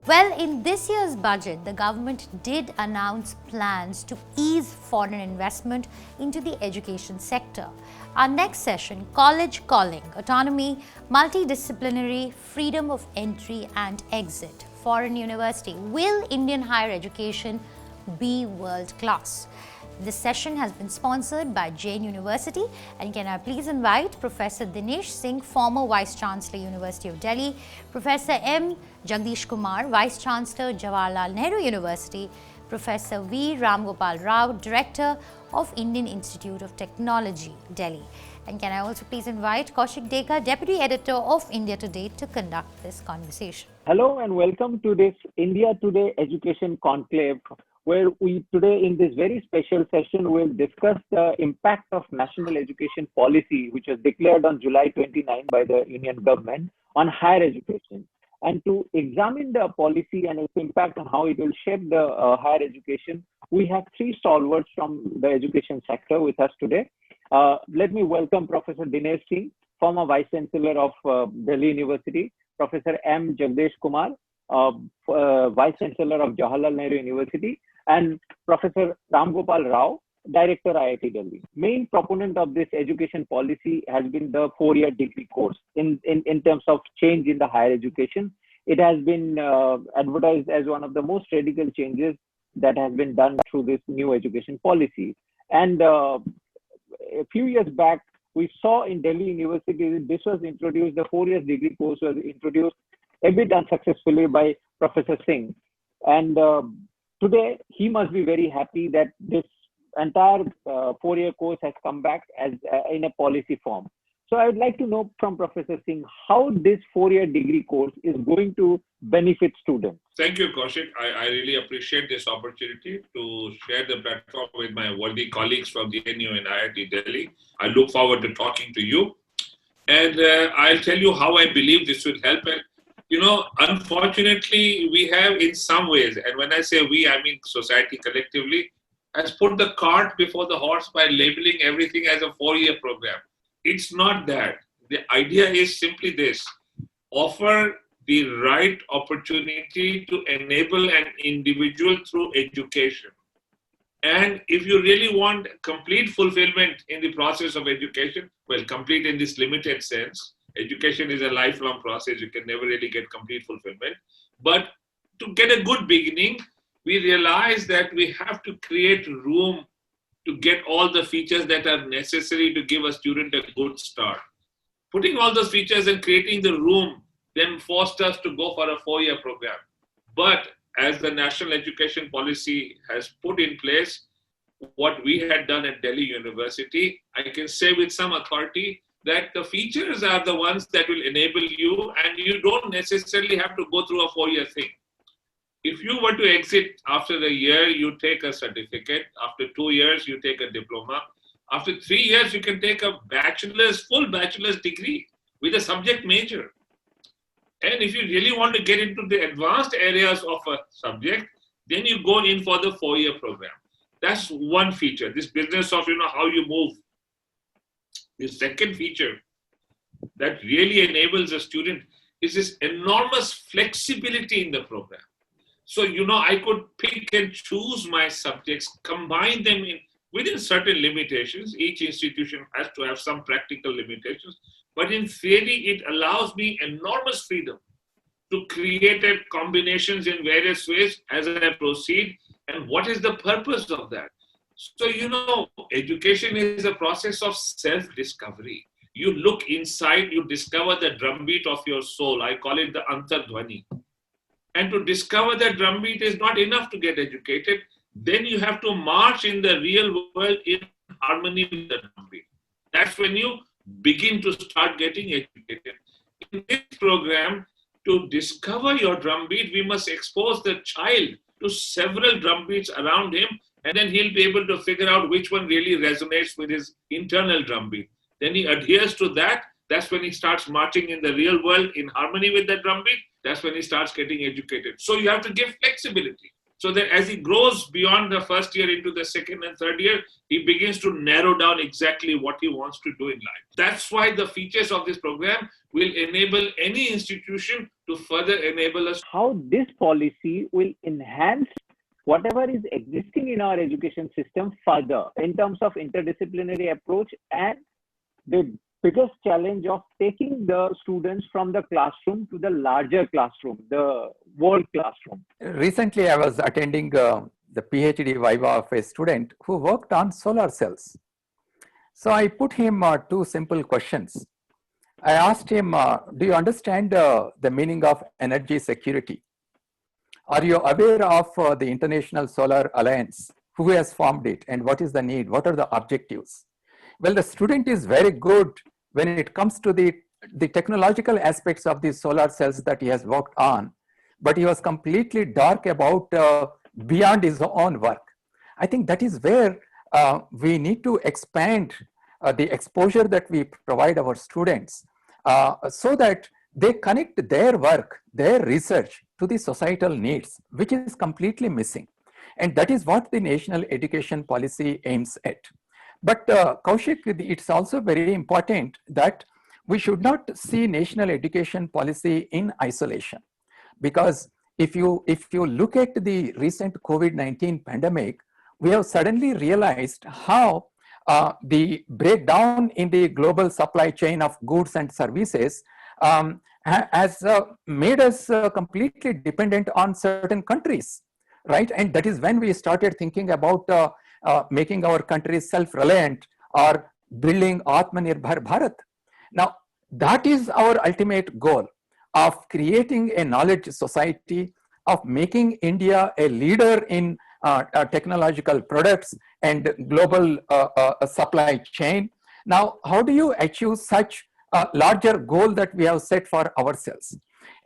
Well, in this year's budget, the government did announce plans to ease foreign investment into the education sector. Our next session, College Calling, Autonomy, Multidisciplinary, Freedom of Entry and Exit, Foreign University. Will Indian higher education be world class? This session has been sponsored by Jain University, and can I please invite Professor Dinesh Singh, former Vice Chancellor, University of Delhi, Professor M. Jagdish Kumar, Vice Chancellor, Jawaharlal Nehru University, Professor V. Ramgopal Rao, Director of Indian Institute of Technology, Delhi. And can I also please invite Kaushik Dekar, Deputy Editor of India Today, to conduct this conversation. Hello and welcome to this India Today Education Conclave, where we today in this very special session will discuss the impact of national education policy, which was declared on July 29 by the Union government on higher education. And to examine the policy and its impact on how it will shape the higher education, we have three stalwarts from the education sector with us today. Let me welcome Professor Dinesh Singh, former Vice Chancellor of Delhi University, Professor M. Jagdish Kumar, Vice Chancellor of Jawaharlal Nehru University, and Professor Ramgopal Rao, Director IIT Delhi. Main proponent of this education policy has been the four-year degree course. In terms of change in the higher education, it has been advertised as one of the most radical changes that has been done through this new education policy. And a few years back, we saw in Delhi University, this was introduced, the four-year degree course was introduced a bit unsuccessfully by Professor Singh. And today, he must be very happy that this entire four-year course has come back as in a policy form. So I would like to know from Professor Singh how this four-year degree course is going to benefit students. Thank you, Kaushik. I really appreciate this opportunity to share the platform with my worthy colleagues from the NU and IIT Delhi. I look forward to talking to you. And I'll tell you how I believe this will help. And, unfortunately, we have in some ways, and when I say we, I mean society collectively, has put the cart before the horse by labeling everything as a four-year program. It's not that. The idea is simply this: offer the right opportunity to enable an individual through education. And if you really want complete fulfillment in the process of education, well, complete in this limited sense, education is a lifelong process. You can never really get complete fulfillment. But to get a good beginning, we realize that we have to create room to get all the features that are necessary to give a student a good start. Putting all those features and creating the room then forced us to go for a four-year program. But as the national education policy has put in place what we had done at Delhi University, I can say with some authority that the features are the ones that will enable you, and you don't necessarily have to go through a four-year thing. If you were to exit after a year, you take a certificate. After 2 years, you take a diploma. After 3 years, you can take a full bachelor's degree with a subject major. And if you really want to get into the advanced areas of a subject, then you go in for the four-year program. That's one feature, this business of how you move. The second feature that really enables a student is this enormous flexibility in the program. So, I could pick and choose my subjects, combine them within certain limitations. Each institution has to have some practical limitations. But in theory, it allows me enormous freedom to create combinations in various ways as I proceed. And what is the purpose of that? So, education is a process of self-discovery. You look inside, you discover the drumbeat of your soul. I call it the Antardhvani. And to discover that drumbeat is not enough to get educated. Then you have to march in the real world in harmony with the drumbeat. That's when you begin to start getting educated. In this program, to discover your drumbeat, we must expose the child to several drumbeats around him, and then he'll be able to figure out which one really resonates with his internal drumbeat. Then he adheres to that. That's when he starts marching in the real world in harmony with that drumbeat. That's when he starts getting educated. So you have to give flexibility. So that as he grows beyond the first year into the second and third year, he begins to narrow down exactly what he wants to do in life. That's why the features of this program will enable any institution to further enable us. How this policy will enhance whatever is existing in our education system further in terms of interdisciplinary approach and the biggest challenge of taking the students from the classroom to the larger classroom, the world classroom. Recently, I was attending the PhD viva of a student who worked on solar cells. So I put him two simple questions. I asked him, do you understand the meaning of energy security? Are you aware of the International Solar Alliance? Who has formed it and what is the need? What are the objectives? Well, the student is very good when it comes to the technological aspects of the solar cells that he has worked on, but he was completely dark about beyond his own work. I think that is where we need to expand the exposure that we provide our students so that they connect their work, their research to the societal needs, which is completely missing. And that is what the national education policy aims at. But Kaushik, it's also very important that we should not see national education policy in isolation, because if you look at the recent COVID-19 pandemic, we have suddenly realized how the breakdown in the global supply chain of goods and services has made us completely dependent on certain countries, right? And that is when we started thinking about making our country self-reliant or building Atmanirbhar Bharat. Now, that is our ultimate goal of creating a knowledge society, of making India a leader in technological products and global supply chain. Now, how do you achieve such a larger goal that we have set for ourselves?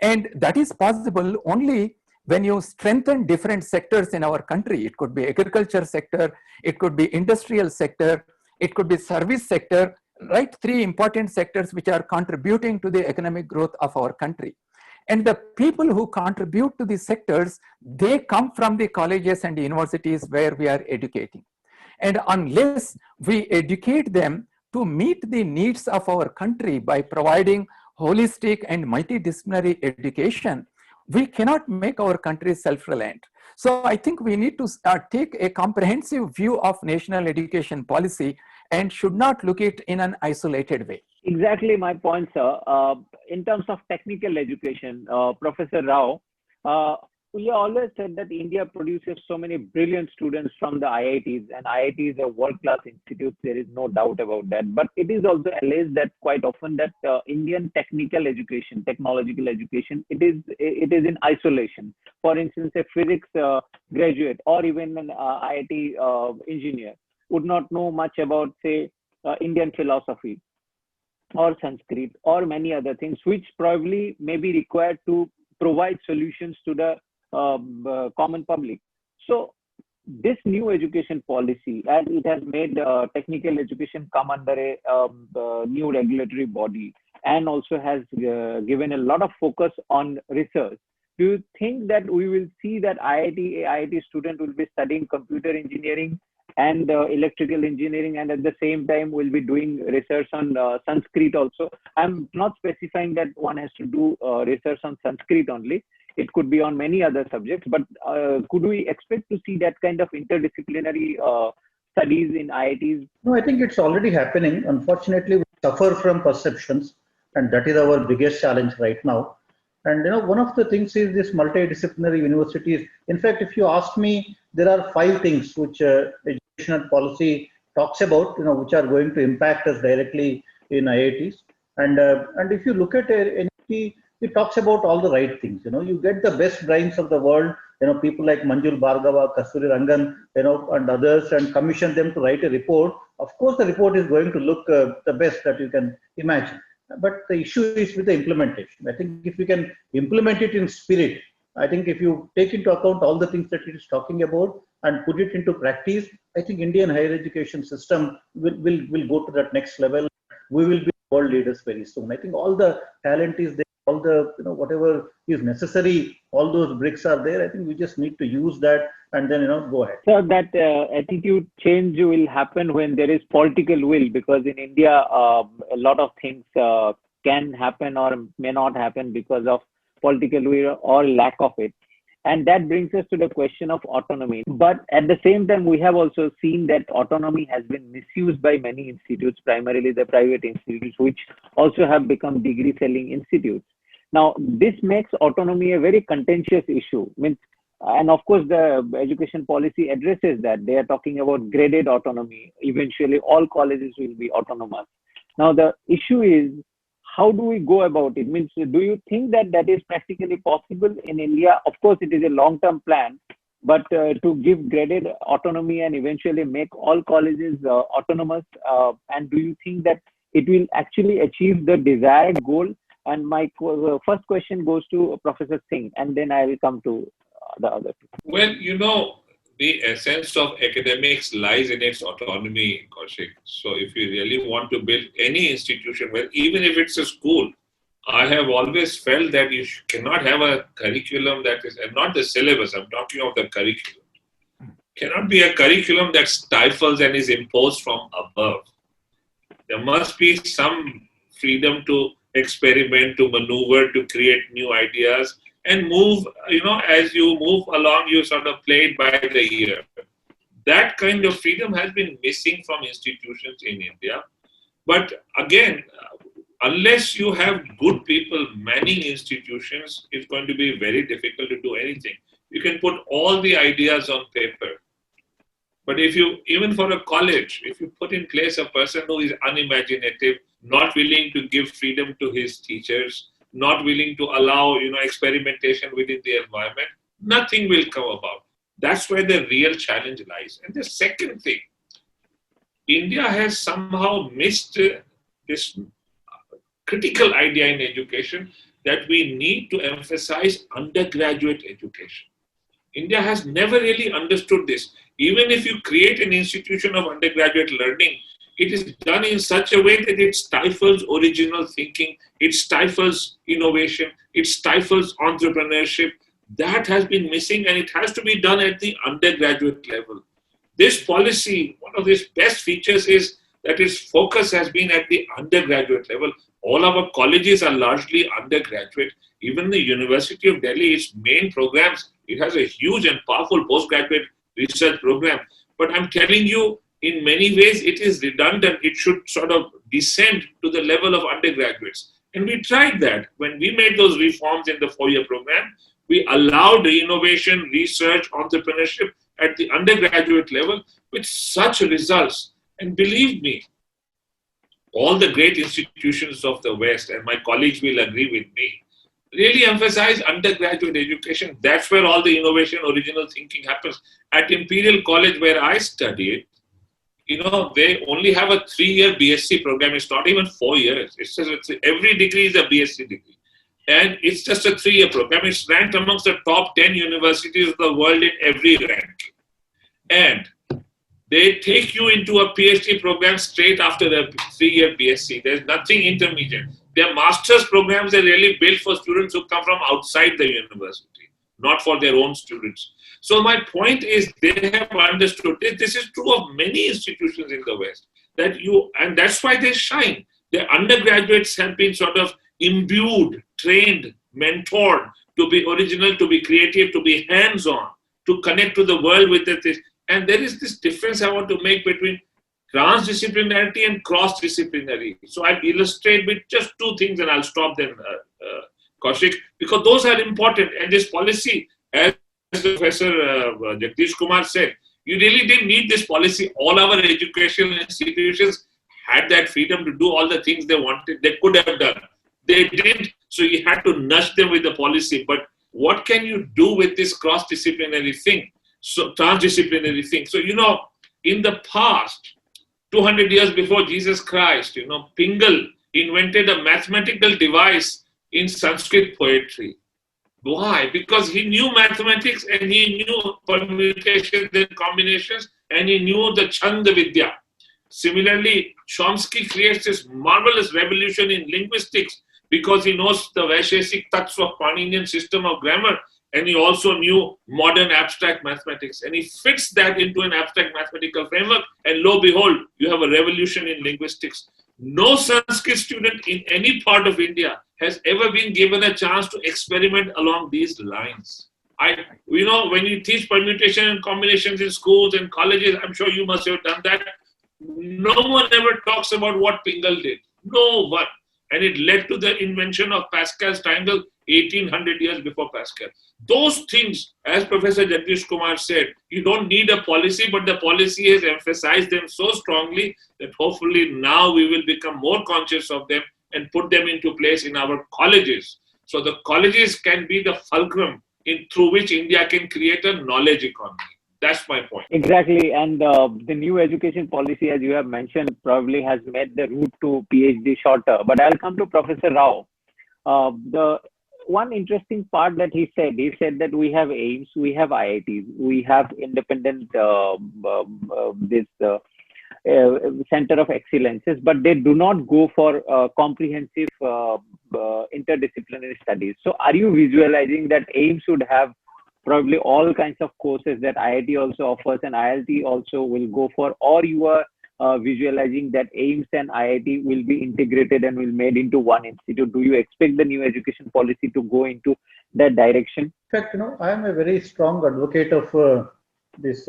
And that is possible only when you strengthen different sectors in our country. It could be agriculture sector, it could be industrial sector, it could be service sector, right? Three important sectors which are contributing to the economic growth of our country. And the people who contribute to these sectors, they come from the colleges and universities where we are educating. And unless we educate them to meet the needs of our country by providing holistic and multidisciplinary education, we cannot make our country self-reliant. So I think we need to take a comprehensive view of national education policy and should not look at it in an isolated way. Exactly my point, sir. In terms of technical education, Professor Rao, we always said that India produces so many brilliant students from the IITs, and IITs are world-class institutes. There is no doubt about that. But it is also alleged that quite often that Indian technical education, technological education, it is in isolation. For instance, a physics graduate or even an IIT engineer would not know much about, say, Indian philosophy or Sanskrit or many other things, which probably may be required to provide solutions to the common public. So this new education policy, as it has made technical education come under a new regulatory body and also has given a lot of focus on research. Do you think that we will see that IIT student will be studying computer engineering and electrical engineering, and at the same time will be doing research on Sanskrit also? I'm not specifying that one has to do research on Sanskrit only. It could be on many other subjects, but could we expect to see that kind of interdisciplinary studies in IITs? No, I think it's already happening. Unfortunately, we suffer from perceptions, and that is our biggest challenge right now. And one of the things is this multidisciplinary universities. In fact, if you ask me, there are 5 things which educational policy talks about, which are going to impact us directly in IITs. And if you look at NEP, it talks about all the right things. You get the best brains of the world, people like Manjul Bhargava, Kasturi Rangan, and others, and commission them to write a report. Of course, the report is going to look the best that you can imagine. But the issue is with the implementation. I think if you can implement it in spirit, I think if you take into account all the things that it is talking about and put it into practice, I think Indian higher education system will go to that next level. We will be world leaders very soon. I think all the talent is there. all the, whatever is necessary, all those bricks are there. I think we just need to use that and then, go ahead. So that attitude change will happen when there is political will, because in India, a lot of things can happen or may not happen because of political will or lack of it. And that brings us to the question of autonomy. But at the same time, we have also seen that autonomy has been misused by many institutes, primarily the private institutes, which also have become degree selling institutes. Now, this makes autonomy a very contentious issue. And of course, the education policy addresses that. They are talking about graded autonomy. Eventually, all colleges will be autonomous. Now, the issue is, how do we go about it? Do you think that that is practically possible in India? Of course, it is a long-term plan, but to give graded autonomy and eventually make all colleges autonomous, and do you think that it will actually achieve the desired goal? And my first question goes to Professor Singh, and then I will come to the other two. Well, the essence of academics lies in its autonomy, Kaushik. So if you really want to build any institution, well, even if it's a school, I have always felt that you cannot have a curriculum that is, and not the syllabus, I'm talking of the curriculum. Cannot be a curriculum that stifles and is imposed from above. There must be some freedom to experiment, to maneuver, to create new ideas, and move, as you move along, you sort of play it by the ear. That kind of freedom has been missing from institutions in India. But again, unless you have good people manning institutions, it's going to be very difficult to do anything. You can put all the ideas on paper. But even for a college, if you put in place a person who is unimaginative, not willing to give freedom to his teachers, not willing to allow, experimentation within the environment, nothing will come about. That's where the real challenge lies. And the second thing, India has somehow missed this critical idea in education that we need to emphasize undergraduate education. India has never really understood this. Even if you create an institution of undergraduate learning, it is done in such a way that it stifles original thinking, it stifles innovation, it stifles entrepreneurship. That has been missing, and it has to be done at the undergraduate level. This policy, one of its best features is that its focus has been at the undergraduate level. All our colleges are largely undergraduate. Even the University of Delhi, its main programs, it has a huge and powerful postgraduate research program. But I'm telling you, in many ways, it is redundant. It should sort of descend to the level of undergraduates. And we tried that. When we made those reforms in the 4-year program, we allowed innovation, research, entrepreneurship at the undergraduate level with such results. And believe me, all the great institutions of the West, and my colleagues will agree with me, really emphasize undergraduate education. That's where all the innovation, original thinking happens. At Imperial College, where I studied, they only have a 3-year BSc program. It's not even 4 years. Every degree is a BSc degree. And it's just a 3-year program. It's ranked amongst the top 10 universities of the world in every ranking. And they take you into a PhD program straight after the 3-year BSc. There's nothing intermediate. Their master's programs are really built for students who come from outside the university, not for their own students. So my point is, they have understood this. This is true of many institutions in the West, and that's why they shine. Their undergraduates have been sort of imbued, trained, mentored to be original, to be creative, to be hands-on, to connect to the world with this. And there is this difference I want to make between transdisciplinarity and cross-disciplinary. So I'll illustrate with just 2 things, and I'll stop then, Kaushik, because those are important. And this policy, as Professor Jagdish Kumar said, you really didn't need this policy. All our educational institutions had that freedom to do all the things they wanted, they could have done. They didn't, so you had to nudge them with the policy. But what can you do with this cross-disciplinary thing? So transdisciplinary thing. So, in the past, 200 years before Jesus Christ, Pingal invented a mathematical device in Sanskrit poetry. Why? Because he knew mathematics, and he knew permutations and combinations, and he knew the Chanda Vidya. Similarly, Chomsky creates this marvelous revolution in linguistics because he knows the Vaisheshik Tats of Paninian system of grammar, and he also knew modern abstract mathematics. And he fits that into an abstract mathematical framework, and lo behold, you have a revolution in linguistics. No Sanskrit student in any part of India has ever been given a chance to experiment along these lines. When you teach permutation and combinations in schools and colleges, I'm sure you must have done that. No one ever talks about what Pingle did. No one. And it led to the invention of Pascal's triangle 1800 years before Pascal. Those things, as Professor Jagdish Kumar said, you don't need a policy, but the policy has emphasized them so strongly that hopefully now we will become more conscious of them and put them into place in our colleges. So the colleges can be the fulcrum through which India can create a knowledge economy. That's my point. Exactly. And the new education policy, as you have mentioned, probably has made the route to PhD shorter. But I'll come to Professor Rao. The one interesting part that he said that we have AIIMS, we have IITs, we have independent center of excellences, but they do not go for comprehensive interdisciplinary studies. So are you visualizing that AIIMS should have probably all kinds of courses that IIT also offers and IIT also will go for, or you are visualizing that AIIMS and IIT will be integrated and will made into one institute? Do you expect the new education policy to go into that direction? In fact, I am a very strong advocate of this,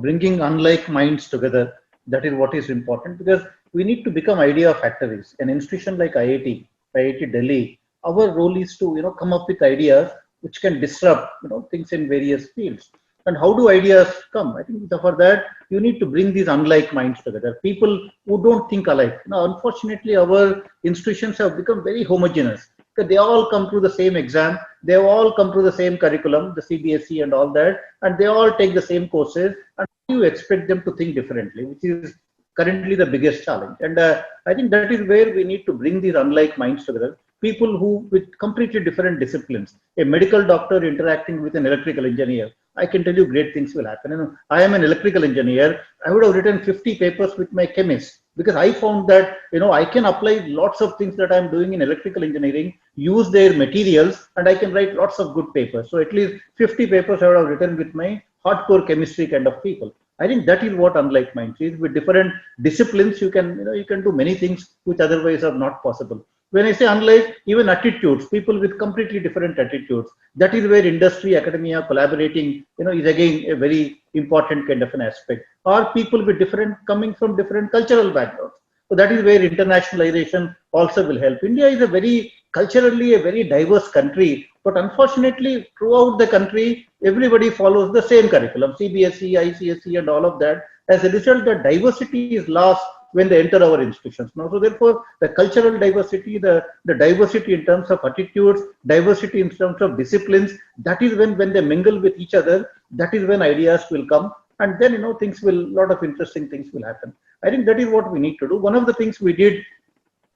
bringing unlike minds together. That is what is important, because we need to become idea factories. An institution like IIT Delhi, our role is to, come up with ideas which can disrupt, things in various fields. And how do ideas come? I think for that, you need to bring these unlike minds together. People who don't think alike. Now, unfortunately, our institutions have become very homogeneous. They all come through the same exam. They all come through the same curriculum, the CBSE and all that. And they all take the same courses. And you expect them to think differently, which is currently the biggest challenge. And I think that is where we need to bring these unlike minds together. People who with completely different disciplines. A medical doctor interacting with an electrical engineer, I can tell you great things will happen. I am an electrical engineer. I would have written 50 papers with my chemist, because I found that, I can apply lots of things that I'm doing in electrical engineering, use their materials, and I can write lots of good papers. So at least 50 papers I would have written with my hardcore chemistry kind of people. I think that is what unlike minds is. With different disciplines, you can do many things which otherwise are not possible. When I say unlike, even attitudes, people with completely different attitudes, that is where industry, academia, collaborating, is again a very important kind of an aspect. Or people with coming from different cultural backgrounds. So that is where internationalization also will help. India is culturally a very diverse country, but unfortunately throughout the country, everybody follows the same curriculum, CBSE, ICSE and all of that. As a result, the diversity is lost when they enter our institutions. Now, so therefore, the cultural diversity, the diversity in terms of attitudes, diversity in terms of disciplines, that is when they mingle with each other, that is when ideas will come. And then, a lot of interesting things will happen. I think that is what we need to do. One of the things we did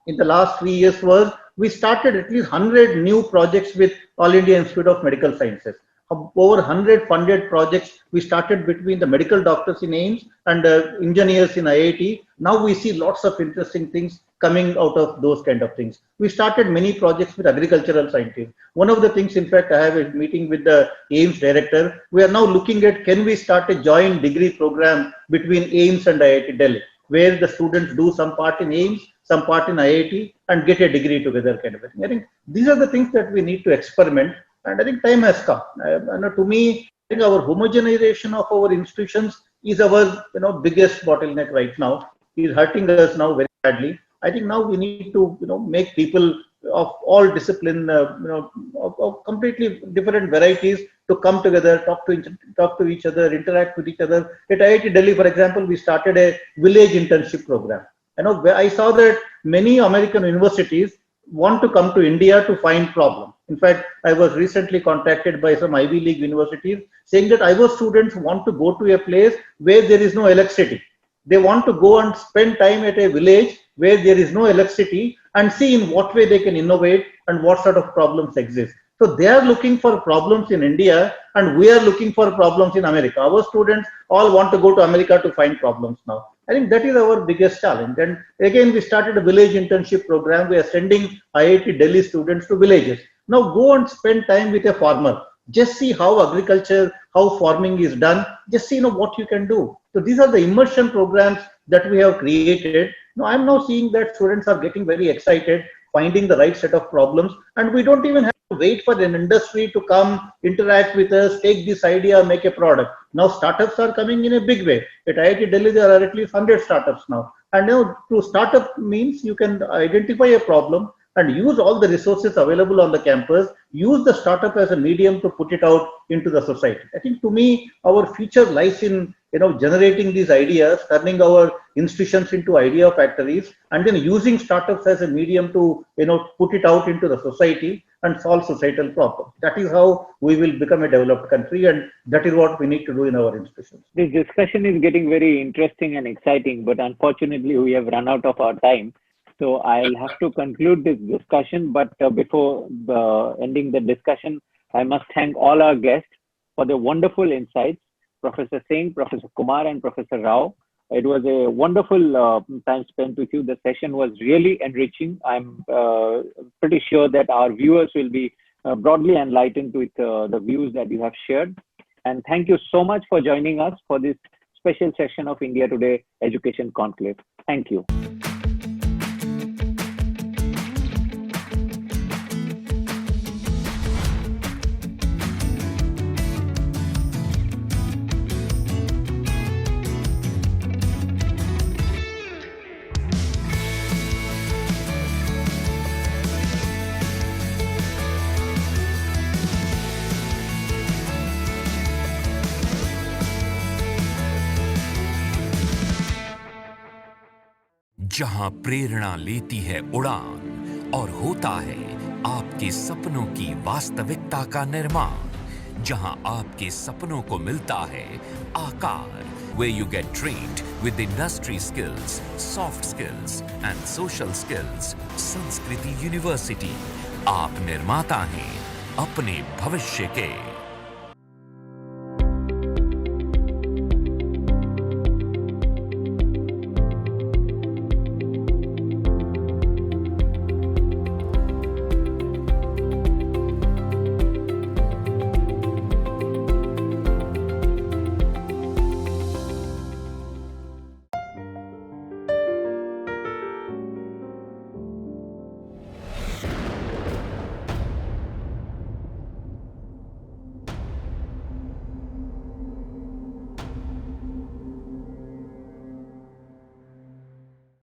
in the last 3 years was we started at least 100 new projects with All India Institute of Medical Sciences. Over 100 funded projects we started between the medical doctors in AIIMS and engineers in IIT. Now we see lots of interesting things coming out of those kind of things. We started many projects with agricultural scientists. One of the things, in fact, I have a meeting with the AIIMS director. We are now looking at, can we start a joint degree program between AIIMS and IIT Delhi, where the students do some part in AIIMS, some part in IIT, and get a degree together kind of a thing. I think these are the things that we need to experiment. And I think time has come. To me, I think our homogenization of our institutions is our biggest bottleneck right now. It is hurting us now very badly. I think now we need to make people of all discipline, of completely different varieties to come together, talk to each other, interact with each other. At IIT Delhi, for example, we started a village internship program. I saw that many American universities want to come to India to find problems. In fact, I was recently contacted by some Ivy League universities saying that our students want to go to a place where there is no electricity. They want to go and spend time at a village where there is no electricity and see in what way they can innovate and what sort of problems exist. So they are looking for problems in India and we are looking for problems in America. Our students all want to go to America to find problems now. I think that is our biggest challenge. And again, we started a village internship program. We are sending IIT Delhi students to villages. Now go and spend time with a farmer. Just see how agriculture, how farming is done. Just see, what you can do. So these are the immersion programs that we have created. Now I'm now seeing that students are getting very excited, finding the right set of problems, and we don't even have to wait for an industry to come, interact with us, take this idea, make a product. Now startups are coming in a big way. At IIT Delhi, there are at least 100 startups now. And now to startup means you can identify a problem and use all the resources available on the campus, use the startup as a medium to put it out into the society. I think to me, our future lies in generating these ideas, turning our institutions into idea factories, and then using startups as a medium to put it out into the society and solve societal problems. That is how we will become a developed country, and that is what we need to do in our institutions. This discussion is getting very interesting and exciting, but unfortunately we have run out of our time. So I'll have to conclude this discussion, but before ending the discussion, I must thank all our guests for the wonderful insights, Professor Singh, Professor Kumar, and Professor Rao. It was a wonderful time spent with you. The session was really enriching. I'm pretty sure that our viewers will be broadly enlightened with the views that you have shared. And thank you so much for joining us for this special session of India Today Education Conclave. Thank you. जहां प्रेरणा लेती है उड़ान और होता है आपके सपनों की वास्तविकता का निर्माण, जहां आपके सपनों को मिलता है आकार, where you get trained with industry skills, soft skills and social skills. संस्कृति यूनिवर्सिटी, आप निर्माता हैं अपने भविष्य के।